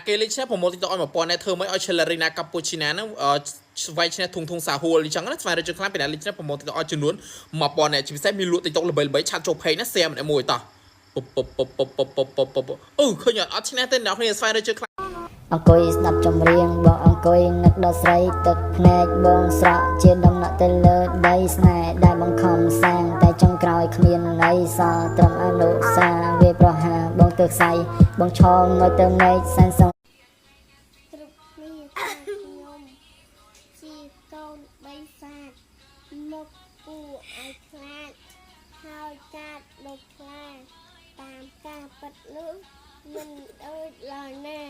គេលេងឆ្នាំប្រមូលទីតឲ្យមកប៉ុនណែធ្វើមិនឲ្យ Celerina Cappuccina ហ្នឹងវាយឆ្នាំធុងសាហួលអញ្ចឹងណាស្វែងរកខ្លាំងពីណាលេងឆ្នាំប្រមូលទីតឲ្យចំនួន1000ណែជាពិសេសមានលក់ទីតល្បីៗឆាត់ចូលពេកណាសែម្នាក់មួយតោះពពពពពពពពពអូឃើញអត់ឈ្នះទេអ្នកគ្នាស្វែងរកខ្លាំងអង្គុយស្ដាប់ចម្រៀងបងអង្គុយនឹកដល់ស្រីទឹកភ្នែកបងស្រក់ជាដំណក់ទៅលើដីស្នេហ៍ដែលបង្ខំសាងតែចុងក្រោយគ្មានន័យសល់ត្រឹមអនុសាវាប្រហាបងទើស័យបងឆោមងើយទៅមេឃសែនសងគ្រប់គ្នាថាខ្ញុំជាកូនបិសាចមកគួរឲ្យខ្លាចហើយកាត់ដូចខ្លាតាមការពិតនោះមិនដូចឡើយណា